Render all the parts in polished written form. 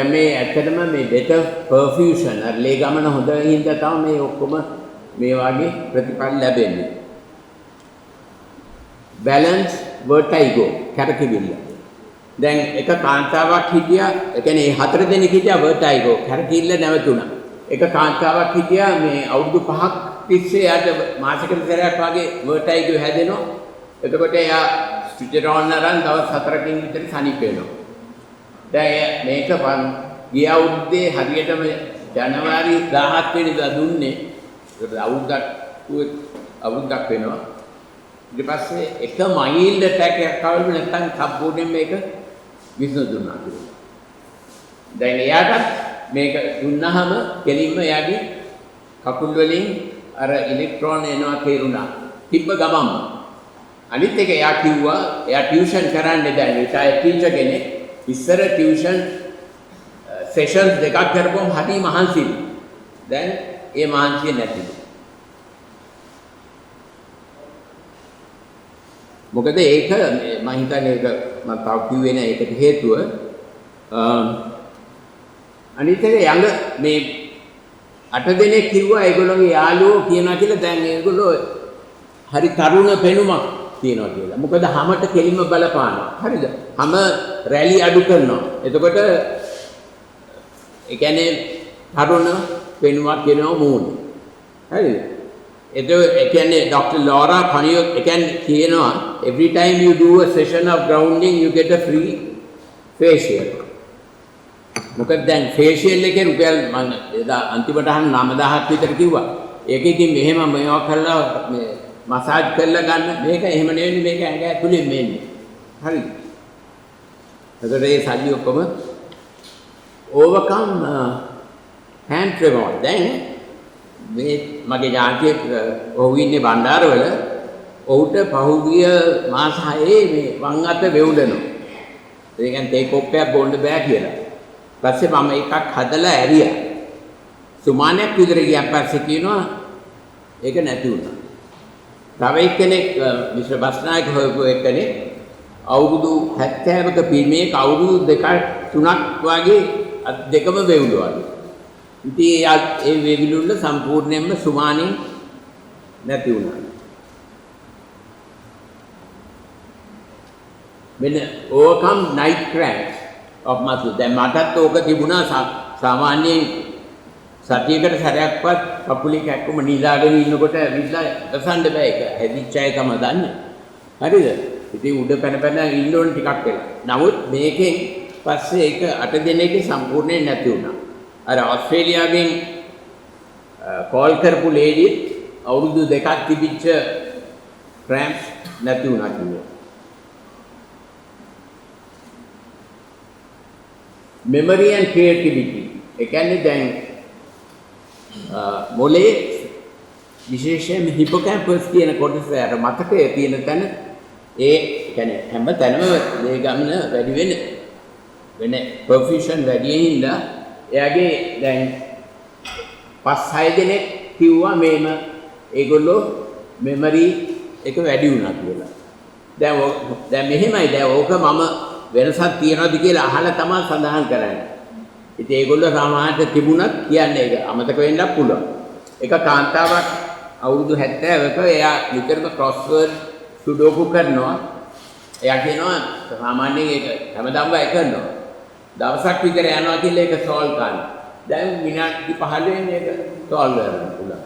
මේ ඇත්තටම මේ better perfusion අර ලේ ගමන හොඳ හින්දා තමයි මේ ඔක්කොම මේ වගේ ප්‍රතිඵල ලැබෙන්නේ. balance vertigo කැරකිවිල්ල. දැන් එක කාන්තාවක් හිටියා, ඒ කියන්නේ හතර දෙනෙක් හිටියා vertigo කැරකිල්ල නැවතුණා. එක කාන්තාවක් හිටියා මේ අවුරුදු 5ක් තිස්සේ යාට මාසිකට සැරයක් වගේ vertigo හැදෙනවා. එතකොට එයා ස්ටිරෝන් අරන් දවස් 4කින් විතර සනීප වෙනවා. දැන් මේක ගිය අවුරුද්දේ හරියටම ජනවාරි 17 වෙනිදා දුන්නේ. ඒක අවුරුද්දක් වෙනවා. ඊට පස්සේ එක මයිල්ඩ් ඇටැක් එකක් ආවලු නැත්නම් සම්පූර්ණයෙන් මේක විසඳුණා කියලා. දැන් එයාට මේක දුන්නාම කෙලින්ම එයාගේ කකුල් වලින් අර ඉලෙක්ට්‍රෝන එනවා තේරුණා. තිබ්බ ගමම. අනිත් එක එයා කිව්වා එයා ටියුෂන් කරන්නේ දැන් රිටයර් ටීචර් කෙනෙක්. ඉස්සර ටියුෂන් සෙෂන්ස් දෙකක් කරපුවම හරි මහන්සියි. දැන් ඒ මහන්සිය නැතිලු. මොකද ඒක මම හිතන්නේ ඒක මම තව කිව්වේ නෑ ඒකට හේතුව අනිත් එක යඟ මේ 8 දෙනෙක් කිව්වා ඒගොල්ලෝගේ යාළුවෝ කියනවා කියලා දැන් ඒගොල්ලෝ හරි තරුණ පෙනුමක් තියෙනවා කියලා. මොකද හැමත කෙලින්ම බලපානවා. හරිද? හැම රැලි අඩු කරනවා. එතකොට ඒ කියන්නේ තරුණ පෙනුමක් වෙනවා මූණ. හරිද? ඒ කියන්නේ Dr. Laura Conio කියනවා every time you do a session of grounding you get a free facial. මොකද දැන් facial එකේ රුපියල් මම එදා අන්තිමට අහන්න 9000ක් විතර කිව්වා. ඒක ඉතින් මෙහෙම මේවා කරලා මේ මසාජ් කරලා ගන්න මේක එහෙම නෙවෙයි මේක ඇඟ ඇතුලේ මෙන්නේ. හරිද? එතකොට ඒ සල්ලි ඔක්කොම overcome hand tremor. දැන් මේ මගේ ඥාතියෙක් ඔහු ඉන්නේ බණ්ඩාරවල. ඔහුට පහුගිය මාස 6 මේ වම් අත වෙවුලනවා. ඒ කියන්නේ තේ කොප්පයක් බොන්න බෑ කියලා. ඊපස්සේ මම එකක් හදලා ඇරියා. සුමානයක් විතර ගියන් පස්සේ කියනවා ඒක නැති වුණා. තව එක්කෙනෙක් මිස්ටර් බස්නායක හොයපු එක්කෙනෙක් අවුරුදු 70ක පිරිමියෙක් අවුරුදු 2 3ක් වගේ දෙකම වෙවුලුවලු. ඉතින් ඒ වෙවිලුල්ල සම්පූර්ණයෙන්ම සුමානෙන් නැති වුණා. මෙන්න overcome night cramps of muscle. දැන් මටත් ඕක තිබුණා සාමාන්‍යයෙන් සතියකට සැරයක්වත් කකුලේ කැක්කම නිදාගෙන ඉන්නකොට ඇවිල්ලා දසන්න බෑ ඒක. හැදිච්ච අය තමයි දන්නේ. හරිද? ඉතින් උඩ පැන පැන ඉන්න ඕන ටිකක් වෙලා. නමුත් මේකෙන් පස්සේ ඒක 8 දිනකේ සම්පූර්ණයෙන් නැති වුණා. අර ඕස්ට්‍රේලියාවෙන් කෝල් කරපු ලේඩි අවුරුදු 2ක් තිබිච්ච ක්‍රැම්ප්ස් නැති වුණා කිව්වා. memory and creativity. ඒ කියන්නේ දැන් මොලේ විශේෂයෙන් හිපෝකැම්පස් කියන කොටස අර මතකයේ තියෙන තැන ඒ කියන්නේ හැම තැනම මේ ගමන වැඩි වෙන perfusion වැඩි හින්දා එයාගේ දැන් 5-6 දෙනෙක් කිව්වා මේම ඒගොල්ලෝ මෙමරි එක වැඩි වුණා කියලා. දැන් මෙහෙමයි දැන් ඕක මම වෙනසක් තියනවාද කියලා අහලා තමයි සඳහන් කරන්නේ. ඉතින් ඒගොල්ලෝ සාමාන්‍යයෙන් තිබුණත් කියන්නේ ඒක අමතක වෙන්නත් පුළුවන්. එක කාන්තාවක් අවුරුදු 70ක එයා නිතරම ක්‍රොස්වර්ඩ් සුඩෝකු කරනවා. එයා කියනවා සාමාන්‍යයෙන් ඒක හැමදාම වෙයි කරනවා. දවසක් විතර යනවා කියලා ඒක සෝල්ව් කරනවා. දැන් විනාඩි 15 මේක සෝල්ව් කරන්න පුළුවන්.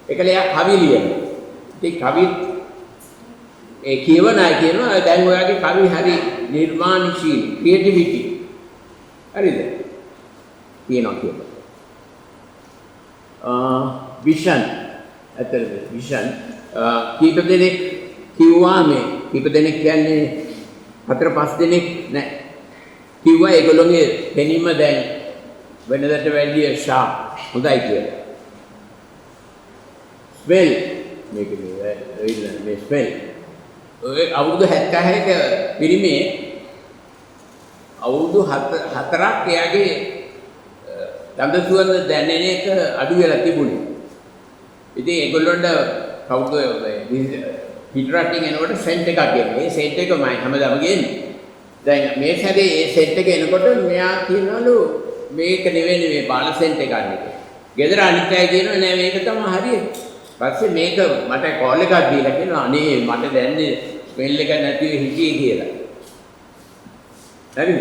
ඒකල එයා කවි ලියනවා. ඉතින් කවි ඒ කියවන අය කියනවා දැන් ඔයාගේ කවි හරි නිර්මාණශීලී ක්‍රියේටිවිටි. හරිද? කියනවා කියලා. විෂන් ඇත්තටම විෂන් කීප දෙනෙක් කිව්වා මේ කීප දෙනෙක් කියන්නේ 4-5 දෙනෙක් නෑ කිව්වා ඒගොල්ලෝගේ පෙනීම දැන් වෙනදට වැඩිය ෂාප් හොඳයි කියලා. ස්මෙල් මේක මේ ස්මෙල් ඔය අවුරුදු 76ක පිරිමේ අවුරුදු 4ක් එයාගේ ගඳ සුවඳ දැනෙන එක අඩු වෙලා තිබුණේ. ඉතින් ඒගොල්ලොන්ට කවුද පිටරටින් එනකොට සෙන්ට් එකක් ගෙන්නේ. ඒ සෙන්ට් එක මම හැමදාම ගෙන්නේ. දැන් මේ සැරේ ඒ සෙන්ට් එක එනකොට මෙයා කියනවලු මේක නෙවෙයි මේ බාලසෙන්ට් එක ගන්න එක. ගෙදර අනිත් අය කියනවා නෑ මේක තමයි හරිය. පස්සේ මේක මට කෝල් එකක් දීලා කියනවා අනේ මට දැන්නේ ස්මෙල් එක නැතිව හිටියේ කියලා. හරිද?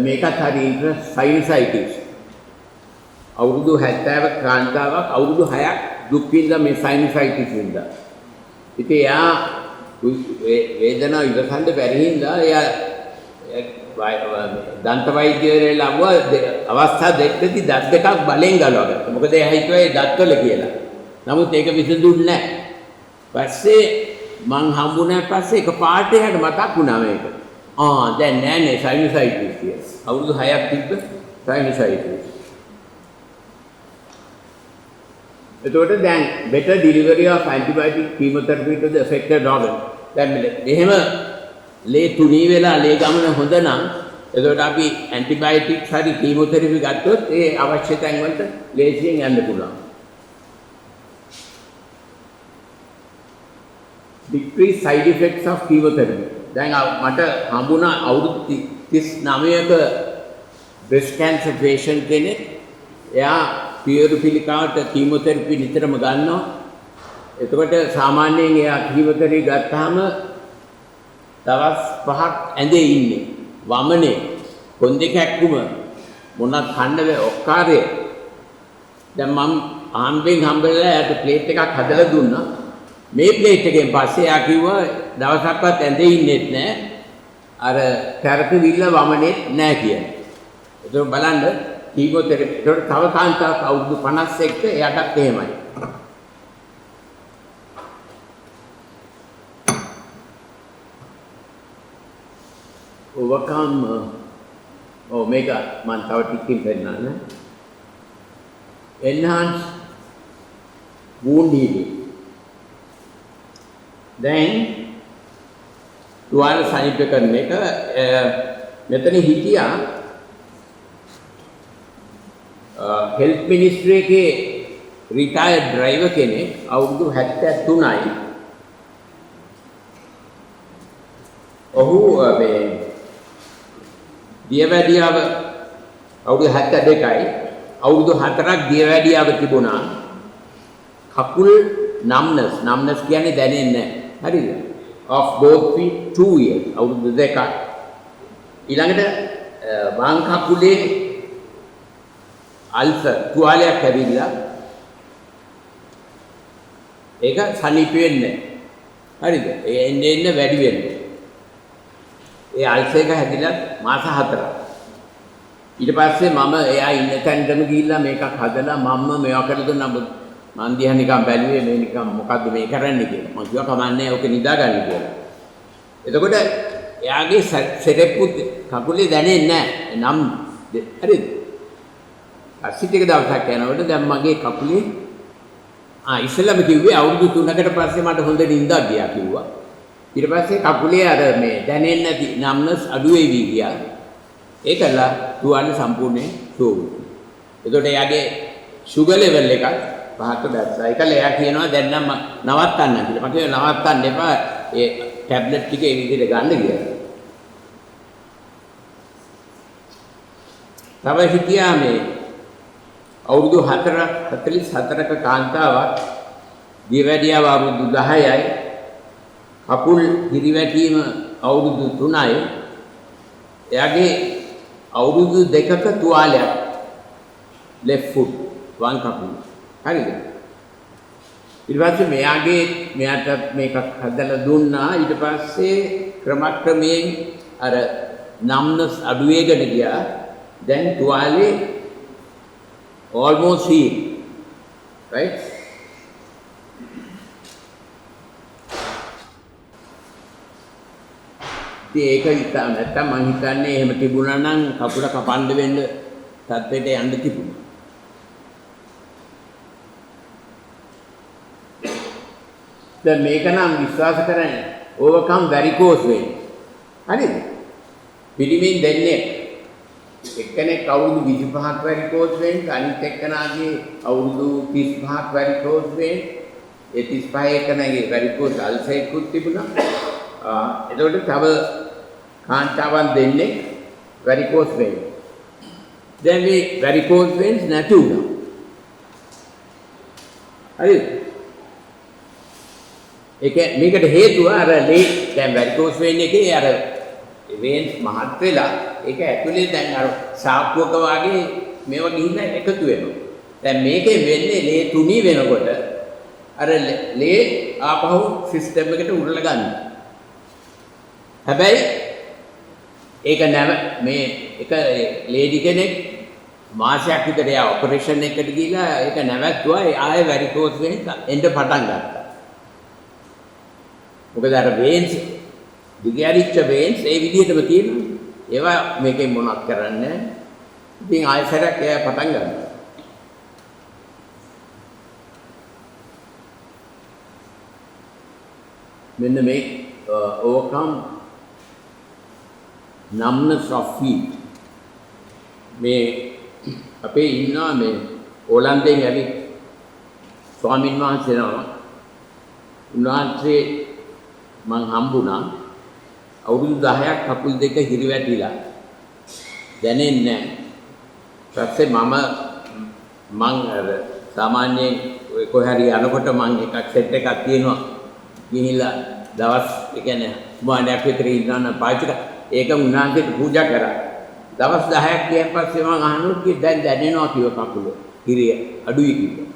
මේකත් හරි ඉන්ට්‍රස් සයිනසයිටිස්. අවුරුදු 70ක කාන්තාවක් අවුරුදු 6ක් දුක් විඳලා මේ සයිනසයිටිස් වින්දා. ඉතින් එයා වේදනාව ඉවසන්න බැරි හින්දා එයා දන්ත වෛද්‍යවරයා ළඟව අවස්ථා දෙකකදී දත් දෙකක් බලෙන් ගලවගත්තා. මොකද එයා හිතුවා ඒ දත්වල කියලා. නමුත් ඒක විසඳුන්නේ නැහැ. පස්සේ මං හම්බුනාට පස්සේ එකපාරට එයාට මතක් වුණා මේක. දැන් නෑනේ සයිනසයිටිස් කියලා. අවුරුදු 6ක් තිබ්බ සයිනසයිටිස්. එතකොට දැන් better delivery of antibiotic chemotherapy to the affected organ. දැන් මෙහෙම ලේ තුනී වෙලා ලේ ගමන හොඳ නම් එතකොට අපි ඇන්ටිබයොටික්ස් හරි කීමෝതെරපි ගත්තොත් ඒ අවශ්‍ය තැන් වලට ලේසියෙන් යන්න පුළුවන්. Decrease side effects of chemotherapy. දැන් මට හම්බුණා අවුරුදු 39ක breast cancer patient කෙනෙක්. එයා පියරුපිලිකාවට කීමෝതെරපි නිතරම ගන්නවා. එතකොට සාමාන්‍යයෙන් එයා කීමෝതെරපි ගත්තාම දවස් 5ක් ඇඳේ ඉන්නේ. වමනේ කොන්දේ කැක්කුම මොනක් කන්න බෑ ඔක්කාරය. දැන් මම ආම්බෙන් හම්බෙලා එයාට ප්ලේට් එකක් හදලා දුන්නා. මේ ප්ලේට් එකෙන් පස්සේ එයා කිව්වා දවසක්වත් ඇඳේ ඉන්නෙත් නෑ. අර තෙරපි විල්ල වමනේත් නෑ කියලා. ඒක බලන්න කීමෝതെරපි. ඒකට තව කාන්තාවක් අවුරුදු 51ක එයාටත් එහෙමයි. overcome මේක මම තව ටිකකින් පෙන්නන්න. enhance wound healing. දැන් තුවාල සනීප කරන එක මෙතන හිටියා හෙල්ත් මිනිස්ට්‍රි එකේ රිටයර්ඩ් ඩ්‍රයිවර් කෙනෙක් අවුරුදු 73යි. ඔහු මේ දියවැඩියාව අවුරුදු 72යි. අවුරුදු 4ක් දියවැඩියාව තිබුණා. කකුල් numbness කියන්නේ දැනෙන්නේ නැහැ. හරිද? of both feet 2 years. අවුරුදු 2ක්. ඊළඟට වම් කකුලේ අල්සර් තුවාලයක් ඇවිල්ලා ඒක සනීප වෙන්නේ නැහැ. හරිද? ඒ එන්න වැඩි වෙන්නේ. ඒ අල්සර් එක හැදිලා මාස 4ක්. ඊට පස්සේ මම එයා ඉන්න තැනටම ගිහිල්ලා මේකක් හදලා මම මේවා කරලා දුන්නා. මං දිහා නිකන් බැලුවේ මේ නිකන් මොකද්ද මේ කරන්නේ කියලා. මං කිව්වා කමන්නේ ඔක නිදා ගන්න කියලා. එතකොට එයාගේ සෙරෙප්පු කකුලේ දැනෙන්නේ නැහැ. නම් හරිද? අසිට එක දවසක් යනකොට දැන් මගේ කකුලේ ඉස්සෙල්ලාම කිව්වේ අවුරුදු 3කට පස්සේ මට හොඳ නිින්දක් ගියා කිව්වා. ඊට පස්සේ කකුලේ අර මේ දැනෙන්නේ නැති නම්නස් අඩු වෙවි ගියා. ඒකලා තුවාලේ සම්පූර්ණයෙන් සෝවු. එතකොට එයාගේ sugar level එක පහට දැස්සා. ඒකල එයා කියනවා දැන් නම් නවත්තන්න කියලා. මම කියනවා නවත්තන්න එපා. ඒ ටැබ්ලට් ටික ඒ විදිහට ගන්න කියලා. තව හිටියා මේ අවුරුදු 44ක කාන්තාවක් දියවැඩියාව අවුරුදු 10යි. කකුල් හිරිවැටීම අවුරුදු 3යි. එයාගේ අවුරුදු 2ක තුවාලයක් left foot වම් කකුල. හරිද? ඊට පස්සේ මෙයාට මේකක් හදලා දුන්නා. ඊට පස්සේ ක්‍රමක්‍රමයෙන් අර numbness අඩු වෙගෙන ගියා. දැන් තුවාලේ almost healed. Right? ඒක හිතා නැත්තම් මං හිතන්නේ එහෙම තිබුණා නම් කකුල කපන්න වෙන්න තත්ත්වයට යන්න තිබුණා. දැන් මේක නම් විශ්වාස කරන්නේ overcome varicose vein. හරිද? පිළිමින් දෙන්නේ එක්කෙනෙක් අවුරුදු 25ක් varicose vein, අනිත් එක්කෙනාගේ අවුරුදු 35ක් varicose vein. ඒ 35 එක්කෙනාගේ varicose ulcer එකක් තිබුණා. එතකොට තව කාන්තාවන් දෙන්නේ වැරිකෝස් වෙන්. දැන් මේ වැරිකෝස් වෙන්ස් නැති වුණා. හරිද? මේකට හේතුව අර ලේ දැන් වැරිකෝස් වෙන් එකේ අර වෙන්ස් මහත් වෙලා ඒක ඇතුලේ දැන් අර සාක්කුවක වගේ මේවා ගිහිල්ලා එකතු වෙනවා. දැන් මේකේ වෙන්නේ ලේ තුනී වෙනකොට අර ලේ ආපහු සිස්ටම් එකට උරලා ගන්නවා. හැබැයි ඒක නැව මේ එක ලේඩි කෙනෙක් මාසයක් විතර යා ඔපරේෂන් එකකට ගිහලා ඒක නැවැත්තුවා ආයෙ වැරිකෝස් වෙන්ස් එන්න පටන් ගත්තා. මොකද අර වෙන්ස් දිගහැරිච්ච වෙන්ස් ඒ විදිහටම තියෙනවා. ඒවා මේකෙන් මොනවත් කරන්නේ නැහැ. ඉතින් ආයෙසරක් එයා පටන් ගන්නවා. මෙන්න මේ overcome numbness of feet. මේ අපේ ඉන්නවා මේ ඕලන්දයෙන් ඇවිත් ස්වාමීන් වහන්සේ නම. උන්වහන්සේ මං හම්බුණා අවුරුදු 10ක් කකුල් දෙක හිරිවැටිලා දැනෙන්නේ නැහැ. ඊපස්සේ මං අර සාමාන්‍යයෙන් කොහේ හරි යනකොට මං එකක් සෙට් එකක් තියෙනවා. ගිහිල්ලා දවස් ඒ කියන්නේ සුමානයක් විතර ඉඳන් පාවිච්චි කරා. ඒක උන්වහන්සේට පූජා කරා. දවස් 10ක් ගියන් පස්සේ මං අහනවා කි දැන් දැනෙනවා කිව්ව කකුල. හිරිය අඩුයි කිව්වා.